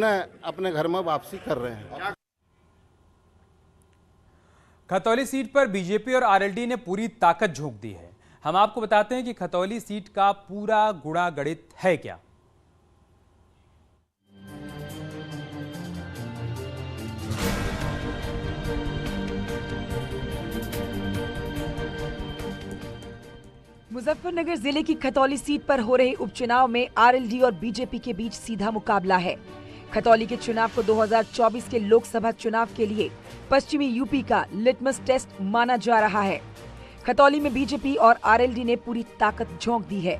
अपने घर में वापसी कर रहे हैं। खतौली सीट पर बीजेपी और आरएलडी ने पूरी ताकत झोंक दी है। हम आपको बताते हैं कि खतौली सीट का पूरा गुणा गणित है क्या। मुजफ्फरनगर जिले की खतौली सीट पर हो रहे उपचुनाव में आरएलडी और बीजेपी के बीच सीधा मुकाबला है। खतौली के चुनाव को 2024 के लोकसभा चुनाव के लिए पश्चिमी यूपी का लिटमस टेस्ट माना जा रहा है। खतौली में बीजेपी और आरएलडी ने पूरी ताकत झोंक दी है।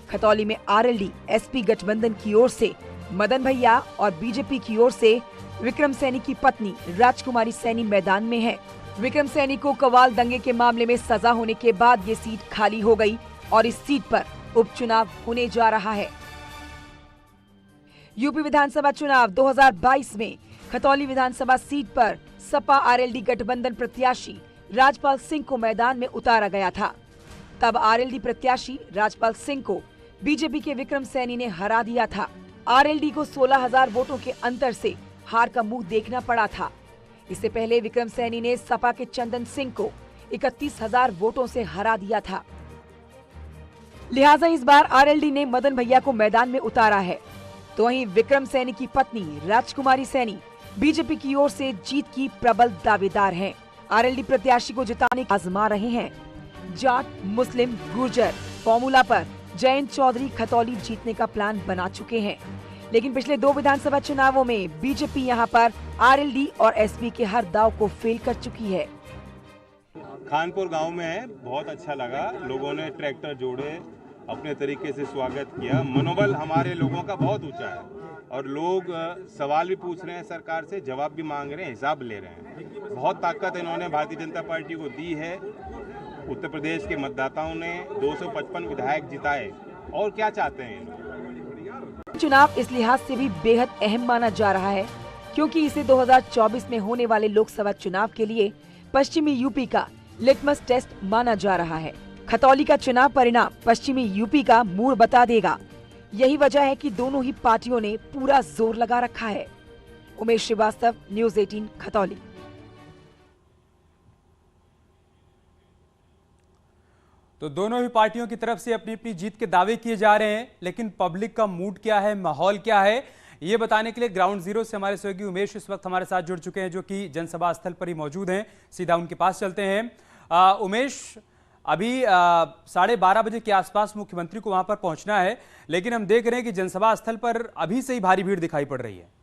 खतौली में आरएलडी एसपी गठबंधन की ओर से मदन भैया और बीजेपी की ओर से विक्रम सैनी की पत्नी राजकुमारी सैनी मैदान में है। विक्रम सैनी को कवाल दंगे के मामले में सजा होने के बाद ये सीट खाली हो गई और इस सीट पर उपचुनाव होने जा रहा है। यूपी विधानसभा चुनाव 2022 में खतौली विधानसभा सीट पर सपा आरएलडी गठबंधन प्रत्याशी राजपाल सिंह को मैदान में उतारा गया था। तब आरएलडी प्रत्याशी राजपाल सिंह को बीजेपी के विक्रम सैनी ने हरा दिया था। आरएलडी को 16,000 वोटों के अंतर से हार का मुंह देखना पड़ा था। इससे पहले विक्रम सैनी ने सपा के चंदन सिंह को 31,000 वोटों से हरा दिया था। लिहाजा इस बार आरएलडी ने मदन भैया को मैदान में उतारा है। तो वहीं विक्रम सैनी की पत्नी राजकुमारी सैनी बीजेपी की ओर से जीत की प्रबल दावेदार हैं। आरएलडी प्रत्याशी को जिताने आजमा रहे हैं। जाट, मुस्लिम, गुर्जर फॉर्मूला पर जयंत चौधरी खतौली जीतने का प्लान बना चुके हैं। लेकिन पिछले 2 विधानसभा चुनावों में बीजेपी यहां पर आरएलडी और एसपी के हर दाव को फेल कर चुकी है। खानपुर गांव में है, बहुत अच्छा लगा। लोगों ने ट्रैक्टर जोड़े, अपने तरीके से स्वागत किया। मनोबल हमारे लोगों का बहुत ऊंचा है और लोग सवाल भी पूछ रहे हैं, सरकार से जवाब भी मांग रहे हैं, हिसाब ले रहे हैं। बहुत ताकत इन्होंने भारतीय जनता पार्टी को दी है। उत्तर प्रदेश के मतदाताओं ने 255 विधायक जिताए और क्या चाहते हैं लोग। चुनाव इस लिहाज से भी बेहद अहम माना जा रहा है क्योंकि इसे 2024 में होने वाले लोकसभा चुनाव के लिए पश्चिमी यूपी का लिटमस टेस्ट माना जा रहा है। खतौली का चुनाव परिणाम पश्चिमी यूपी का मूड बता देगा। यही वजह है कि दोनों ही पार्टियों ने पूरा जोर लगा रखा है। उमेश श्रीवास्तव, न्यूज़ 18 खतौली। तो दोनों ही पार्टियों की तरफ से अपनी अपनी जीत के दावे किए जा रहे हैं, लेकिन पब्लिक का मूड क्या है, माहौल क्या है, ये बताने के लिए ग्राउंड जीरो से हमारे सहयोगी उमेश इस वक्त हमारे साथ जुड़ चुके हैं, जो कि जनसभा स्थल पर ही मौजूद हैं। सीधा उनके पास चलते हैं। उमेश, अभी 12:30 बजे के आसपास मुख्यमंत्री को वहां पर पहुंचना है, लेकिन हम देख रहे हैं कि जनसभा स्थल पर अभी से ही भारी भीड़ दिखाई पड़ रही है।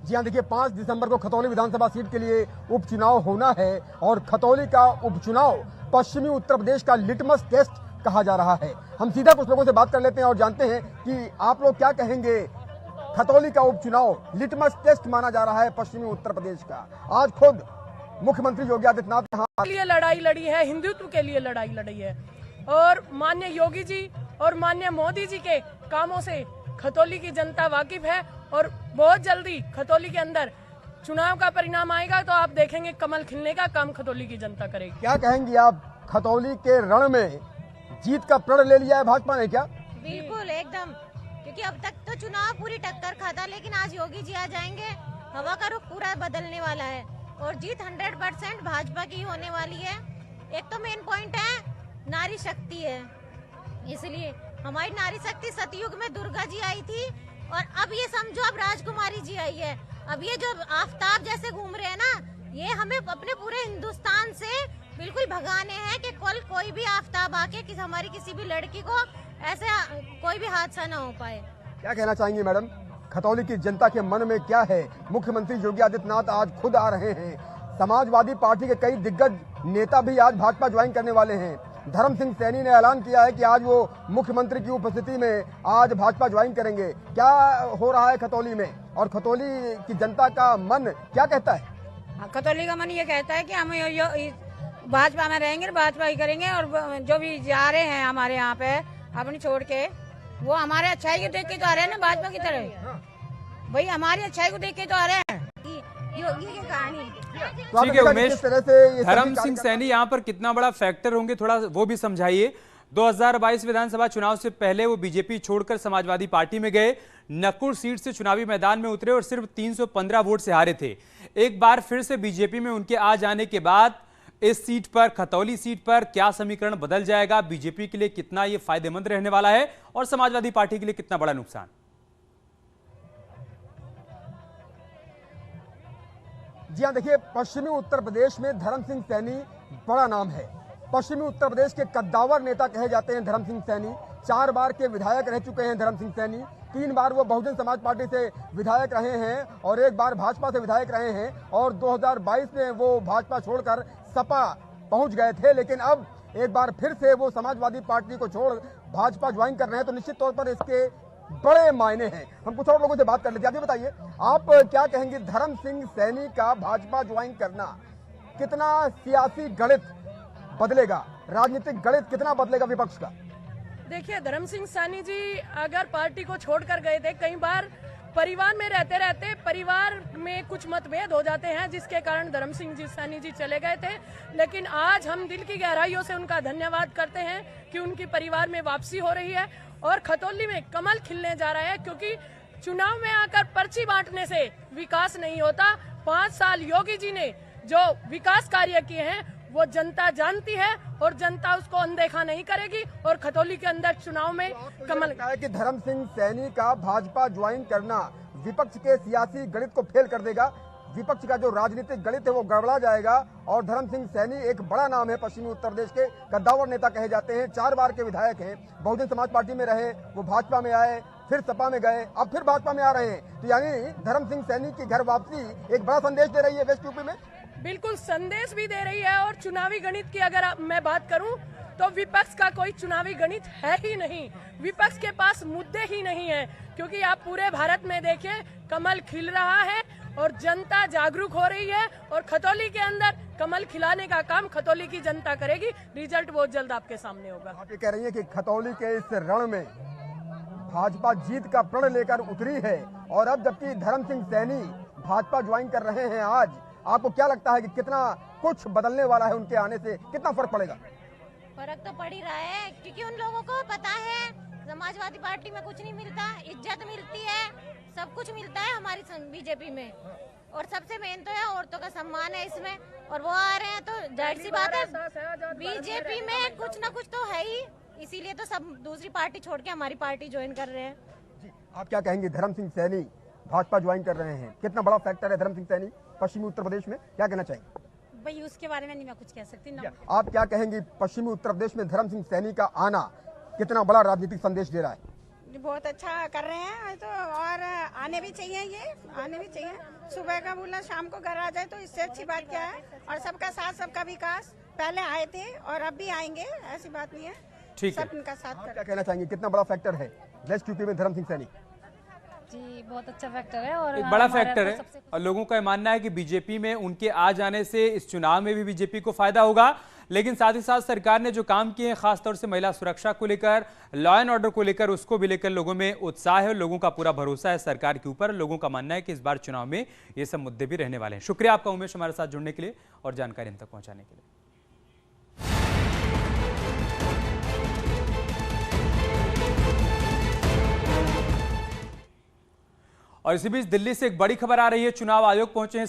जी हाँ, देखिए 5 दिसंबर को खतौली विधानसभा सीट के लिए उपचुनाव होना है और खतौली का उपचुनाव पश्चिमी उत्तर प्रदेश का लिटमस टेस्ट कहा जा रहा है। हम सीधा कुछ लोगों से बात कर लेते हैं और जानते हैं कि आप लोग क्या कहेंगे। खतौली का उपचुनाव लिटमस टेस्ट माना जा रहा है पश्चिमी उत्तर प्रदेश का। आज खुद मुख्यमंत्री योगी आदित्यनाथ के लिए लड़ाई लड़ी है, हिंदुत्व के लिए लड़ाई लड़ी है और माननीय योगी जी और माननीय मोदी जी के कामों से खतौली की जनता वाकिफ है और बहुत जल्दी खतौली के अंदर चुनाव का परिणाम आएगा तो आप देखेंगे कमल खिलने का काम खतौली की जनता करेगी। क्या कहेंगी आप, खतौली के रण में जीत का प्रण ले लिया है भाजपा ने क्या? बिल्कुल एकदम, क्योंकि अब तक तो चुनाव पूरी टक्कर खाता, लेकिन आज योगी जी आ जाएंगे, हवा का रुख पूरा बदलने वाला है और जीत 100% भाजपा की होने वाली है। एक तो मेन पॉइंट है नारी शक्ति है, इसलिए हमारी नारी शक्ति सतयुग में दुर्गा जी आई थी और अब ये समझो अब राजकुमारी जी आई है। अब ये जो आफताब जैसे घूम रहे हैं ना, ये हमें अपने पूरे हिंदुस्तान से बिल्कुल भगाने हैं कि कल कोई भी आफताब आके हमारी किसी भी लड़की को ऐसे कोई भी हादसा ना हो पाए। क्या कहना चाहेंगे मैडम, खतौली की जनता के मन में क्या है? मुख्यमंत्री योगी आदित्यनाथ आज खुद आ रहे हैं। समाजवादी पार्टी के कई दिग्गज नेता भी आज भाजपा ज्वाइन करने वाले हैं। धर्म सिंह सैनी ने ऐलान किया है कि आज वो मुख्यमंत्री की उपस्थिति में आज भाजपा ज्वाइन करेंगे। क्या हो रहा है खतौली में और खतौली की जनता का मन क्या कहता है? खतौली का मन ये कहता है कि हम भाजपा में रहेंगे, भाजपा ही करेंगे और जो भी जा रहे हैं हमारे यहाँ पे अपनी छोड़ के, वो हमारे अच्छाई को देख के तो आ रहे हैं ना भाजपा की तरह। भाई हमारी अच्छाई को देख के तो आ रहे हैं योगी की कहानी। ठीक है उमेश, धर्म सिंह सैनी यहाँ पर कितना बड़ा फैक्टर होंगे, थोड़ा वो भी समझाइए। 2022 विधानसभा चुनाव से पहले वो बीजेपी छोड़कर समाजवादी पार्टी में गए। नकुल सीट से चुनावी मैदान में उतरे और सिर्फ 315 वोट से हारे थे। एक बार फिर से बीजेपी में उनके आ जाने के बाद इस सीट पर, खतौली सीट पर क्या समीकरण बदल जाएगा, बीजेपी के लिए कितना यह फायदेमंद रहने वाला है और समाजवादी पार्टी के लिए कितना बड़ा नुकसान? जी हाँ, देखिए, पश्चिमी उत्तर प्रदेश में धर्म सिंह सैनी बड़ा नाम है। पश्चिमी उत्तर प्रदेश के कद्दावर नेता कहे जाते हैं धर्म सिंह सैनी। 4 बार के विधायक रह चुके हैं धर्म सिंह सैनी। 3 बार वो बहुजन समाज पार्टी से विधायक रहे हैं और 1 बार भाजपा से विधायक रहे हैं और 2022 में वो भाजपा छोड़कर सपा पहुंच गए थे, लेकिन अब एक बार फिर से वो समाजवादी पार्टी को छोड़ भाजपा ज्वाइन कर रहे हैं। तो निश्चित तौर पर इसके बड़े मायने हैं। हम कुछ और लोगों से बात कर लेते हैं। आप ये बताइए, आप क्या कहेंगे, धर्म सिंह सैनी का भाजपा ज्वाइन करना कितना सियासी गणित बदलेगा, राजनीतिक गणित कितना बदलेगा विपक्ष का? देखिए, धर्म सिंह सैनी जी अगर पार्टी को छोड़कर गए थे, कई बार परिवार में रहते रहते परिवार में कुछ मतभेद हो जाते हैं, जिसके कारण धर्म सिंह जी सैनी जी चले गए थे। लेकिन आज हम दिल की गहराइयों से उनका धन्यवाद करते हैं कि उनकी परिवार में वापसी हो रही है और खतौली में कमल खिलने जा रहा है, क्योंकि चुनाव में आकर पर्ची बांटने से विकास नहीं होता। 5 साल योगी जी ने जो विकास कार्य किए हैं वो जनता जानती है और जनता उसको अनदेखा नहीं करेगी और खतौली के अंदर चुनाव में कमल है कि धर्म सिंह सैनी का भाजपा ज्वाइन करना विपक्ष के सियासी गणित को फेल कर देगा। विपक्ष का जो राजनीतिक गणित है वो गड़बड़ा जाएगा और धर्म सिंह सैनी एक बड़ा नाम है, पश्चिमी उत्तर प्रदेश के कद्दावर नेता कहे जाते हैं। 4 बार के विधायक हैं, बहुजन समाज पार्टी में रहे, वो भाजपा में आए, फिर सपा में गए, अब फिर भाजपा में आ रहे हैं। तो यानी धर्म सिंह सैनी की घर वापसी एक बड़ा संदेश दे रही है वेस्ट यूपी में। बिल्कुल संदेश भी दे रही है और चुनावी गणित की अगर मैं बात करूं तो विपक्ष का कोई चुनावी गणित है ही नहीं। विपक्ष के पास मुद्दे ही नहीं है, क्योंकि आप पूरे भारत में देखिए कमल खिल रहा है और जनता जागरूक हो रही है और खतौली के अंदर कमल खिलाने का काम खतौली की जनता करेगी। रिजल्ट बहुत जल्द आपके सामने होगा। आप ये कह रही है कि खतौली के इस रण में भाजपा जीत का प्रण लेकर उतरी है और अब जबकि धर्म सिंह सैनी भाजपा ज्वाइन कर रहे हैं आज, आपको क्या लगता है कि कितना कुछ बदलने वाला है उनके आने से, कितना फर्क पड़ेगा? फर्क तो पड़ ही रहा है, क्योंकि उन लोगों को पता है समाजवादी पार्टी में कुछ नहीं मिलता, इज्जत मिलती है, सब कुछ मिलता है हमारी बीजेपी में। और सबसे मेन तो है औरतों का सम्मान है इसमें, और वो आ रहे हैं तो जाहिर सी बात है बीजेपी में कुछ ना कुछ तो है ही, इसीलिए तो सब दूसरी पार्टी छोड़ के हमारी पार्टी ज्वाइन कर रहे हैं। आप क्या कहेंगे, धर्म सिंह सैनी भाजपा ज्वाइन कर रहे हैं, कितना बड़ा फैक्टर है धर्म सिंह सैनी पश्चिमी उत्तर प्रदेश में, क्या कहना चाहेंगे? भाई उसके बारे में नहीं मैं कुछ कह सकती ना। आप क्या कहेंगे, पश्चिमी उत्तर प्रदेश में धर्म सिंह सैनी का आना कितना बड़ा राजनीतिक संदेश दे रहा है? बहुत अच्छा कर रहे हैं तो, और आने भी चाहिए, ये आने भी चाहिए। सुबह का बोला शाम को घर आ जाए तो इससे अच्छी बात क्या है। और सबका साथ सबका विकास, पहले आए थे और अब भी आएंगे, ऐसी बात नहीं है। ठीक है, सब इनका साथ कर। क्या कहना चाहेंगे, कितना बड़ा फैक्टर है वेस्ट यूपी में धर्म सिंह सैनी? जी बहुत अच्छा फैक्टर है और एक बड़ा फैक्टर है और लोगों का मानना है कि बीजेपी में उनके आ जाने से इस चुनाव में भी बीजेपी को फायदा होगा। लेकिन साथ ही साथ सरकार ने जो काम किए हैं, खासतौर से महिला सुरक्षा को लेकर, लॉ एंड ऑर्डर को लेकर, उसको भी लेकर लोगों में उत्साह है, लोगों का पूरा भरोसा है सरकार के ऊपर। लोगों का मानना है कि इस बार चुनाव में ये सब मुद्दे भी रहने वाले हैं। शुक्रिया आपका उमेश, हमारे साथ जुड़ने के लिए और जानकारी हम तक पहुंचाने के लिए। और इसी बीच दिल्ली से एक बड़ी खबर आ रही है। चुनाव आयोग पहुंचे हैं